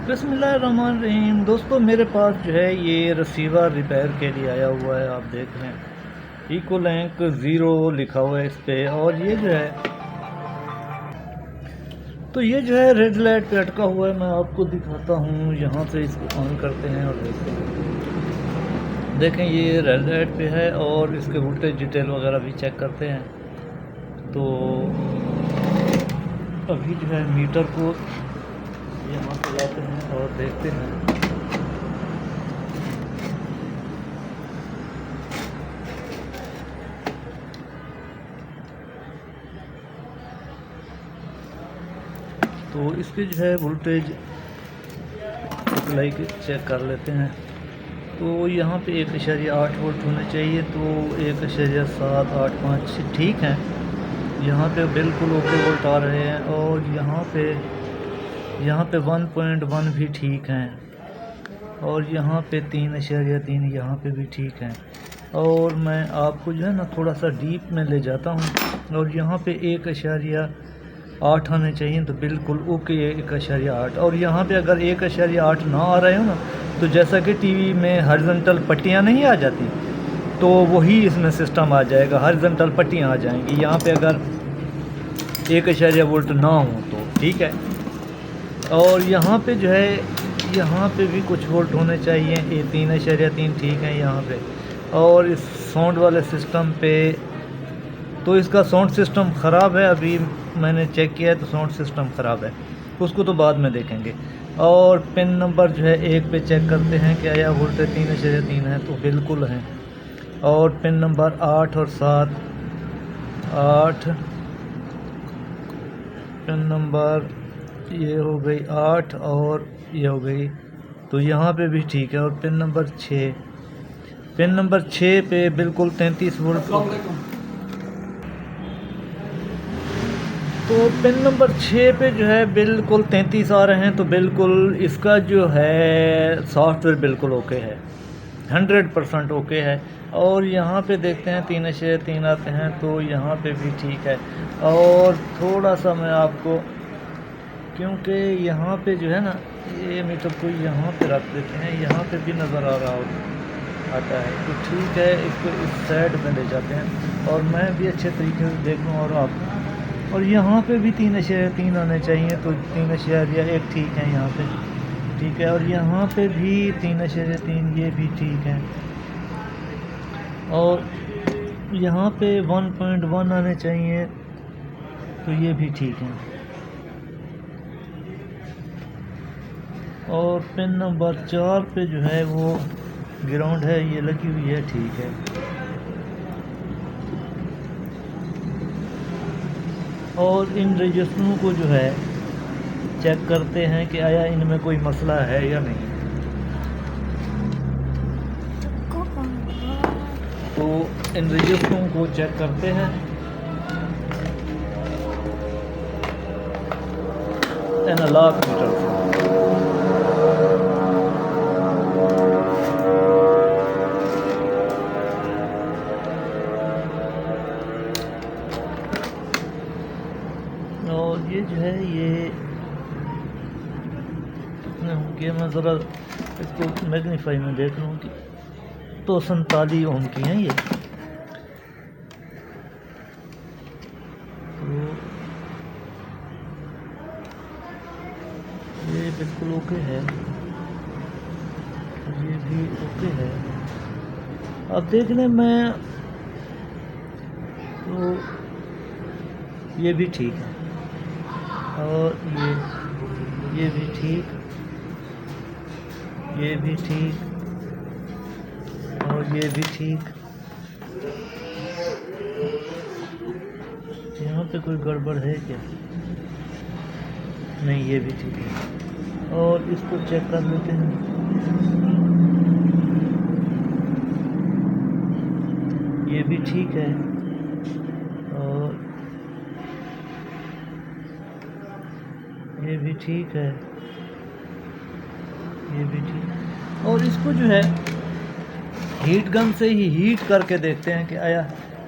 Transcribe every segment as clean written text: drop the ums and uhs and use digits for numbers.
बिस्मिल्लाहिर्रहमानिर्रहीम। दोस्तों, मेरे पास जो है ये रिसीवर रिपेयर के लिए आया हुआ है। आप देख रहे हैं इकोलैंक 0 लिखा हुआ है इस पर। और ये जो है रेड लाइट पे अटका हुआ है। मैं आपको दिखाता हूँ। यहाँ से इसको ऑन करते हैं और देखें ये रेड लाइट पे है। और इसके वोल्टेज डिटेल वगैरह भी चेक करते हैं। तो अभी जो है मीटर को यहाँ पे लाते हैं और देखते हैं। तो इसके जो है वोल्टेज सप्लाई के चेक कर लेते हैं। तो यहाँ पे 1.8 वोल्ट होने चाहिए। तो 1.785 ठीक है। यहाँ पे बिल्कुल ओके वोल्ट आ रहे हैं। और यहाँ पे 1.1 भी ठीक हैं। और यहाँ पे 3.3 यहाँ पे भी ठीक हैं। और मैं आपको जो है ना थोड़ा सा डीप में ले जाता हूँ। और यहाँ पे 1.8 आने चाहिए। तो बिल्कुल ओके 1.8। और यहाँ पे अगर 1.8 ना आ रहे हो ना, तो जैसा कि टीवी में हॉरिजॉन्टल पट्टियाँ नहीं आ जाती, तो वही इसमें सिस्टम आ जाएगा। हॉरिजॉन्टल पट्टियाँ आ जाएंगी। यहाँ पे अगर 1.8 वोल्ट ना हो तो ठीक है। और यहाँ पे जो है यहाँ पे भी कुछ वोल्ट होने चाहिए। ये 3.3 ठीक है यहाँ पे। और इस साउंड वाले सिस्टम पे तो इसका साउंड सिस्टम ख़राब है। अभी मैंने चेक किया है तो साउंड सिस्टम ख़राब है, उसको तो बाद में देखेंगे। और पिन नंबर जो है 1 पे चेक करते हैं कि आया वोल्टेज 3.3 है, तो बिल्कुल है। और पिन नंबर 8 और 7, 8 पिन नंबर ये हो गई 8 और ये हो गई, तो यहाँ पे भी ठीक है। और पिन नंबर 6 पे बिल्कुल 33 वोल्ट। तो पिन नंबर 6 पे जो है बिल्कुल 33 आ रहे हैं। तो बिल्कुल इसका जो है सॉफ्टवेयर बिल्कुल ओके है, 100% ओके है। और यहाँ पे देखते हैं 3.3 आते हैं, तो यहाँ पे भी ठीक है। और थोड़ा सा मैं आपको, क्योंकि यहाँ पे जो है ना ये मीटर को यहाँ पे रख देते हैं, यहाँ पे भी नज़र आ रहा आता है, तो ठीक है। इसको इस साइड में ले जाते हैं और मैं भी अच्छे तरीके से देख लूँ। और आप, और यहाँ पे भी 3.3 आने चाहिए। तो 3.1 ठीक है यहाँ पे, ठीक है। और यहाँ पे भी 3.3 ये भी ठीक है। और यहाँ पे 1.1 आने चाहिए, तो ये भी ठीक है। और पिन नंबर 4 पे जो है वो ग्राउंड है, ये लगी हुई है, ठीक है। और इन रजिस्टरों को जो है चेक करते हैं कि आया इनमें कोई मसला है या नहीं। तो इन रजिस्टरों को चेक करते हैं। एनालॉग मीटर और ये जो है ये कितने होंगे, मैं ज़रा इसको मैग्नीफाई में देख लूँ कि तो 47 ओम की हैं ये। तो ये बिल्कुल ओके है, ये भी ओके है। अब देखने में तो ये भी ठीक है। और ये भी ठीक, ये भी ठीक, और ये भी ठीक। यहाँ पे कोई गड़बड़ है क्या? नहीं, ये भी ठीक है। और इसको चेक कर लेते हैं। ये भी ठीक है। और ये भी ठीक है, ये भी ठीक। और इसको जो है हीट गन से ही हीट करके देखते हैं कि आया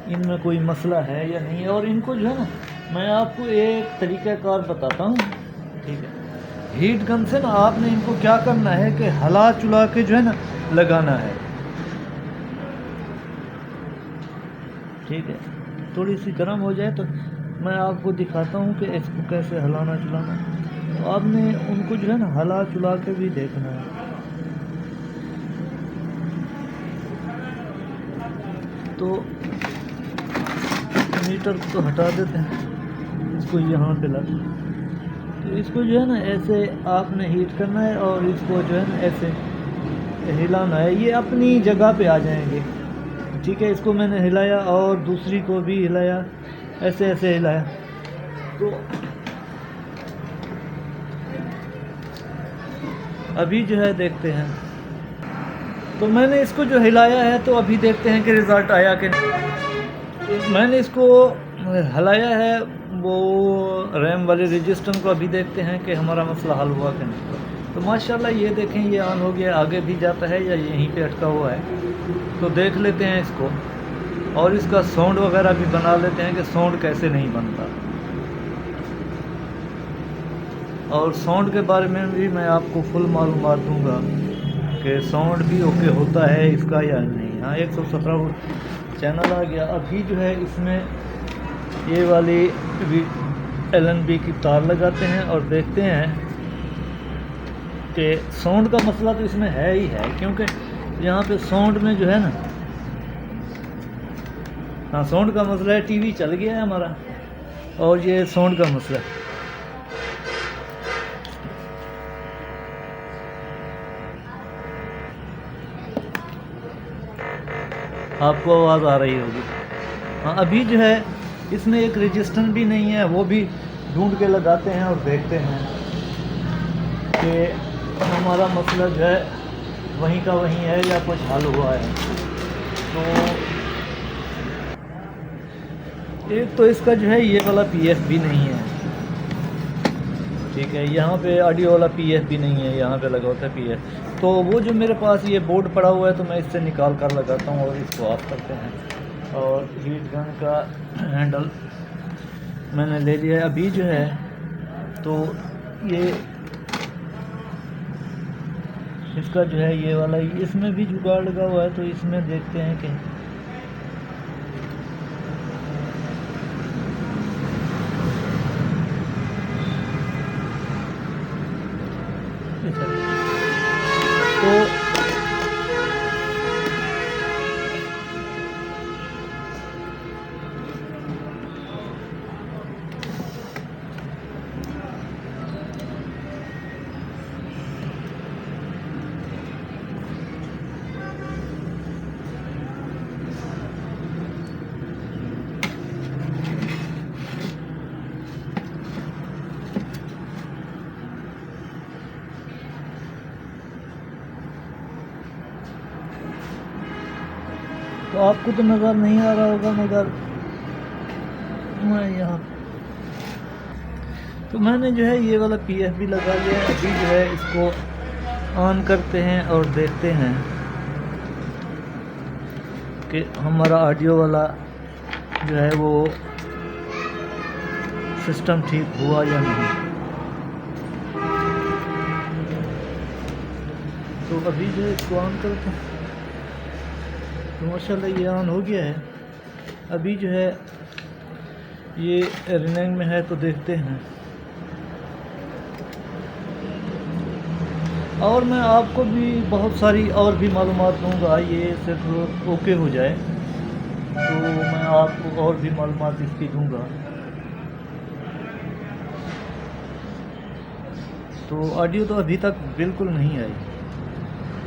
इनमें कोई मसला है या नहीं। और इनको जो है ना मैं आपको एक तरीक़ाकार बताता हूँ, ठीक है। हीट गन से ना आपने इनको क्या करना है कि हिला चुला के जो है ना लगाना है, ठीक है। थोड़ी सी गर्म हो जाए तो मैं आपको दिखाता हूँ कि इसको कैसे हिलाना चुलाना। तो आपने उनको जो है ना हिला चुला के भी देखना है। तो मीटर को तो हटा देते हैं, इसको यहाँ पे ला। तो इसको जो है ना ऐसे आपने हीट करना है और इसको जो है ना ऐसे हिलाना है, ये अपनी जगह पे आ जाएंगे, ठीक है। इसको मैंने हिलाया और दूसरी को भी हिलाया, ऐसे ऐसे हिलाया। तो अभी जो है देखते हैं, तो मैंने इसको जो हिलाया है तो अभी देखते हैं कि रिज़ल्ट आया कि नहीं। मैंने इसको हिलाया है वो रैम वाले रजिस्टर को, अभी देखते हैं कि हमारा मसला हल हुआ कि नहीं। तो माशाल्लाह ये देखें ये ऑन हो गया, आगे भी जाता है या यहीं पे अटका हुआ है। तो देख लेते हैं इसको और इसका साउंड वगैरह भी बना लेते हैं कि साउंड कैसे नहीं बनता, और साउंड के बारे में भी मैं आपको फुल मालूमात दूंगा कि साउंड भी ओके होता है इसका या नहीं। हाँ 117 चैनल आ गया। अभी जो है इसमें ये वाली LNB की तार लगाते हैं और देखते हैं कि साउंड का मसला तो इसमें है ही है, क्योंकि यहाँ पे साउंड में जो है ना, हाँ साउंड का मसला है। टीवी चल गया है हमारा और ये साउंड का मसला है। आपको आवाज़ आ रही होगी। हाँ अभी जो है इसमें एक रजिस्टर भी नहीं है, वो भी ढूंढ के लगाते हैं और देखते हैं कि हमारा मसला जो है वहीं का वहीं है या कुछ हल हुआ है। तो एक तो इसका जो है ये वाला PF भी नहीं है, ठीक है। यहाँ पे ऑडियो वाला PF भी नहीं है, यहाँ पे लगा होता है PF। तो वो जो मेरे पास ये बोर्ड पड़ा हुआ है तो मैं इससे निकाल कर लगाता हूँ और इसको ऑफ करते हैं। और हीट गन का हैंडल मैंने ले लिया है। अभी जो है तो ये इसका जो है ये वाला, इसमें भी जुगाड़ लगा हुआ है, तो इसमें देखते हैं कि तो आपको तो नज़र नहीं आ रहा होगा, मगर मैं यहाँ तो मैंने जो है ये वाला PF भी लगा लिया है। अभी जो है इसको ऑन करते हैं और देखते हैं कि हमारा ऑडियो वाला जो है वो सिस्टम ठीक हुआ या नहीं। तो अभी जो है इसको ऑन करते हैं तो माशाल्लाह ये ऑन हो गया है। अभी जो है ये रनिंग में है, तो देखते हैं। और मैं आपको भी बहुत सारी और भी मालूमात दूंगा, ये सिर्फ ओके हो जाए तो मैं आपको और भी मालूमात इसकी दूंगा। तो ऑडियो तो अभी तक बिल्कुल नहीं आई,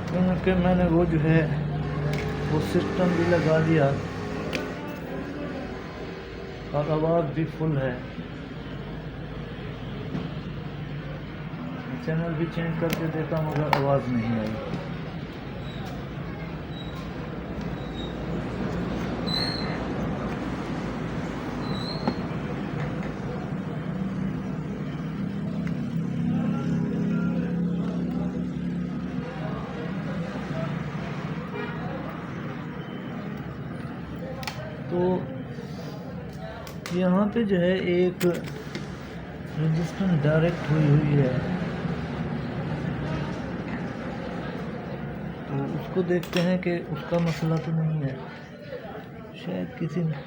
क्योंकि मैंने वो जो है वो सिस्टम भी लगा दिया और आवाज़ भी फुल है। चैनल भी चेंज करके देखा मगर आवाज़ नहीं आई। तो यहाँ पे जो है एक रजिस्टर डायरेक्ट हुई है, तो उसको देखते हैं कि उसका मसला तो नहीं है, शायद किसी ने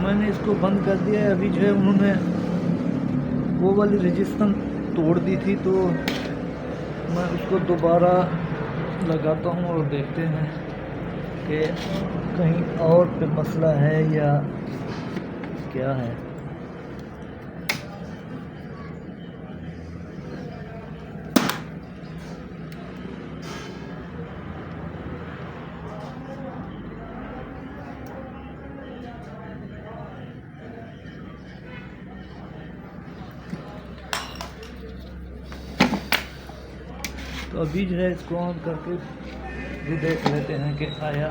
मैंने इसको बंद कर दिया है। अभी जो है उन्होंने वो वाली रजिस्टर तोड़ दी थी, तो मैं उसको दोबारा लगाता हूँ और देखते हैं कि कहीं और पे मसला है या क्या है। तो अभी जो है इसको ऑन करके भी देख लेते हैं कि आया।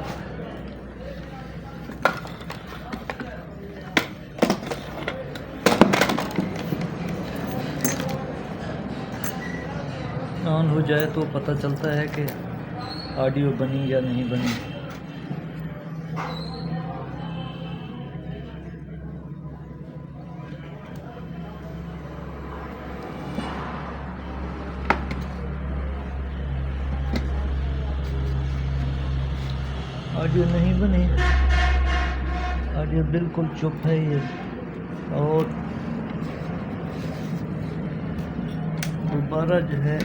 ऑन हो जाए तो पता चलता है कि ऑडियो बनी या नहीं बनी। ऑडियो नहीं बनी, ऑडियो बिल्कुल चुप है ये। और दोबारा जो है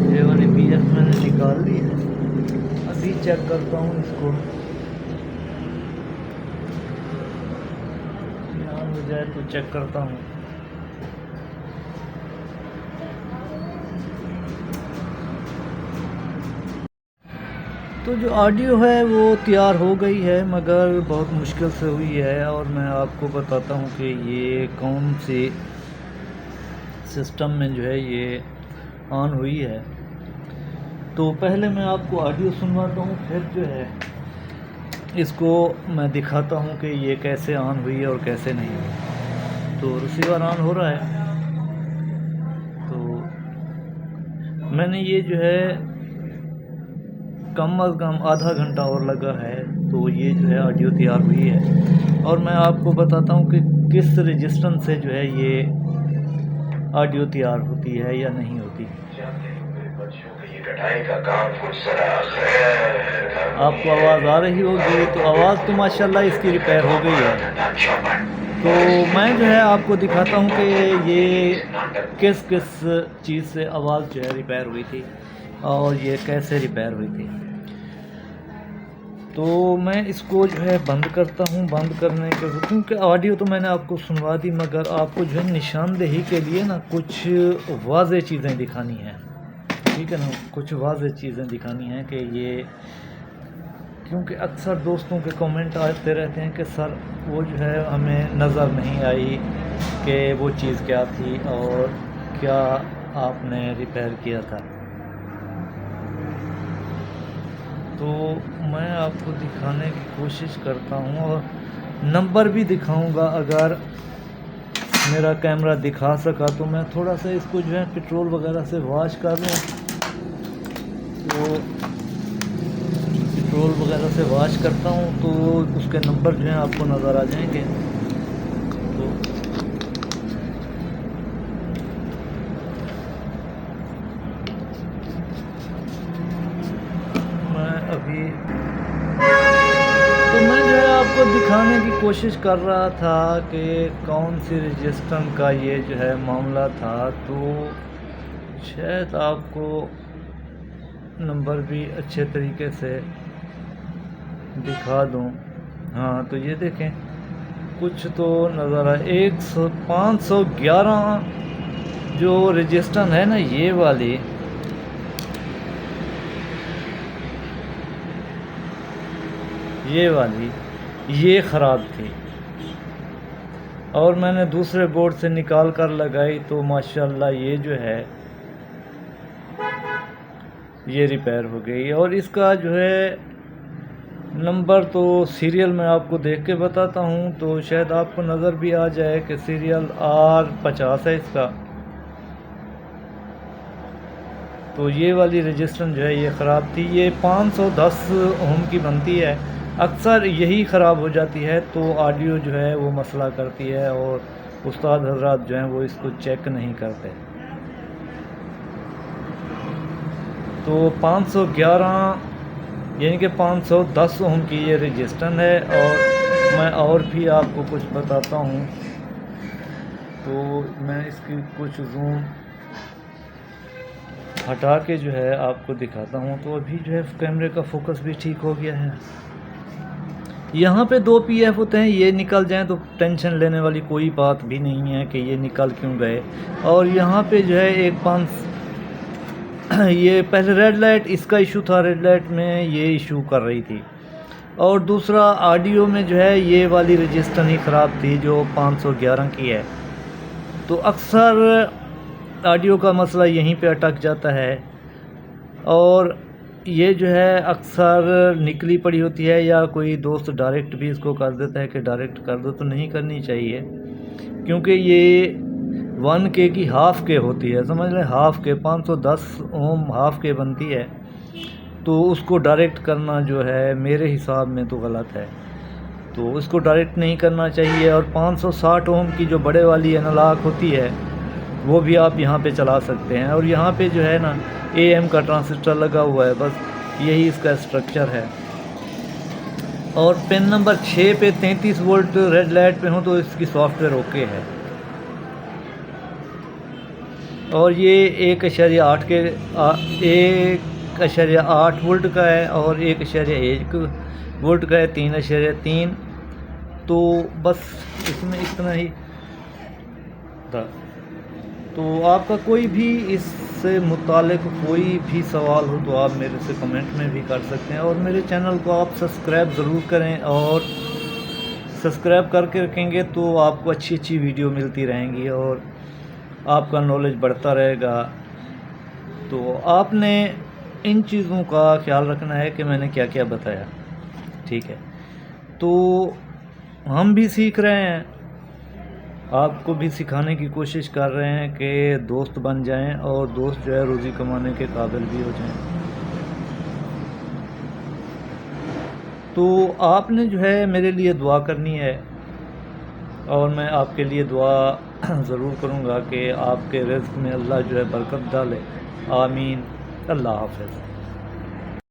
ये वाली BF मैंने निकाल ली है। अभी चेक करता हूँ इसको, यहाँ हो जाए तो चेक करता हूँ। तो जो ऑडियो है वो तैयार हो गई है, मगर बहुत मुश्किल से हुई है। और मैं आपको बताता हूँ कि ये कौन से सिस्टम में जो है ये ऑन हुई है। तो पहले मैं आपको ऑडियो सुनवाता हूँ, फिर जो है इसको मैं दिखाता हूँ कि ये कैसे ऑन हुई है और कैसे नहीं हुई। तो रिसीवर ऑन हो रहा है। तो मैंने ये जो है कम अज़ कम आधा घंटा और लगा है, तो ये जो है ऑडियो तैयार हुई है। और मैं आपको बताता हूँ कि किस रजिस्टर से जो है ये ऑडियो तैयार होती है या नहीं होती। आपको आवाज़ आ रही होगी, तो आवाज़ तो माशाल्लाह इसकी रिपेयर हो गई है। तो मैं जो है आपको दिखाता हूँ कि ये किस किस चीज़ से आवाज़ जो है रिपेयर हुई थी और ये कैसे रिपेयर हुई थी। तो मैं इसको जो है बंद करता हूँ। बंद करने के, क्योंकि ऑडियो तो मैंने आपको सुनवा दी, मगर आपको जो है निशानदेही के लिए ना कुछ वाज़ेह चीज़ें दिखानी हैं, ठीक है ना। कुछ वाज़ेह चीज़ें दिखानी हैं कि ये, क्योंकि अक्सर दोस्तों के कमेंट आते रहते हैं कि सर वो जो है हमें नज़र नहीं आई कि वो चीज़ क्या थी और क्या आपने रिपेयर किया था। तो मैं आपको दिखाने की कोशिश करता हूँ और नंबर भी दिखाऊंगा। अगर मेरा कैमरा दिखा सका तो मैं थोड़ा सा इसको जो है पेट्रोल वगैरह से वॉश कर लूँ। तो पेट्रोल वगैरह से वॉश करता हूँ तो उसके नंबर जो हैं आपको नज़र आ जाएंगे। तो अभी तो मैं जो है आपको दिखाने की कोशिश कर रहा था कि कौन सी रजिस्टर का ये जो है मामला था, तो शायद आपको नंबर भी अच्छे तरीके से दिखा दूं। हाँ, तो ये देखें कुछ तो नज़र आए 511 जो रजिस्टर है ना, ये वाली, ये ख़राब थी और मैंने दूसरे बोर्ड से निकाल कर लगाई तो माशाल्लाह ये जो है ये रिपेयर हो गई। और इसका जो है नंबर तो सीरियल मैं आपको देख के बताता हूँ, तो शायद आपको नज़र भी आ जाए कि सीरियल R50 है इसका। तो ये वाली रजिस्ट्रेशन जो है ये ख़राब थी, ये 510 ओम की बनती है, अक्सर यही ख़राब हो जाती है, तो ऑडियो जो है वो मसला करती है और उस्ताद हजरात जो हैं वो इसको चेक नहीं करते। तो 511 यानी कि 510 ओम की ये रजिस्ट्रेशन है। और मैं और भी आपको कुछ बताता हूँ, तो मैं इसकी कुछ जूम हटा के जो है आपको दिखाता हूँ। तो अभी जो है कैमरे का फोकस भी ठीक हो गया है। यहाँ पे 2 PF होते हैं, ये निकल जाएं तो टेंशन लेने वाली कोई बात भी नहीं है कि ये निकल क्यों गए। और यहाँ पे जो है एक 5 ये पहले रेड लाइट इसका इशू था, रेड लाइट में ये इशू कर रही थी। और दूसरा ऑडियो में जो है ये वाली रजिस्टर ही ख़राब थी जो 511 की है। तो अक्सर ऑडियो का मसला यहीं पे अटक जाता है और ये जो है अक्सर निकली पड़ी होती है, या कोई दोस्त डायरेक्ट भी इसको कर देता है कि डायरेक्ट कर दो, तो नहीं करनी चाहिए, क्योंकि ये 1K की हाफ के होती है, समझ लें हाफ के 510 ओम हाफ के बनती है, तो उसको डायरेक्ट करना जो है मेरे हिसाब में तो गलत है, तो इसको डायरेक्ट नहीं करना चाहिए। और 560 ओम की जो बड़े वाली एनालॉग होती है वो भी आप यहाँ पे चला सकते हैं। और यहाँ पे जो है ना AM का ट्रांजिस्टर लगा हुआ है, बस यही इसका स्ट्रक्चर है। और पिन नंबर 6 पे 33 वोल्ट रेड लाइट पे हो तो इसकी सॉफ्टवेयर ओके है। और ये 1.8 वोल्ट का है और 1.1 वोल्ट का है, 3.3। तो बस इसमें इतना ही था। तो आपका कोई भी इससे मुतालिक कोई भी सवाल हो तो आप मेरे से कमेंट में भी कर सकते हैं। और मेरे चैनल को आप सब्सक्राइब ज़रूर करें, और सब्सक्राइब करके रखेंगे तो आपको अच्छी अच्छी वीडियो मिलती रहेंगी और आपका नॉलेज बढ़ता रहेगा। तो आपने इन चीज़ों का ख्याल रखना है कि मैंने क्या क्या बताया, ठीक है। तो हम भी सीख रहे हैं, आपको भी सिखाने की कोशिश कर रहे हैं कि दोस्त बन जाएं और दोस्त जो है रोज़ी कमाने के काबिल भी हो जाएं। तो आपने जो है मेरे लिए दुआ करनी है और मैं आपके लिए दुआ ज़रूर करूँगा कि आपके रिज़्क़ में अल्लाह जो है बरकत डाले। आमीन। अल्लाह हाफ़िज़।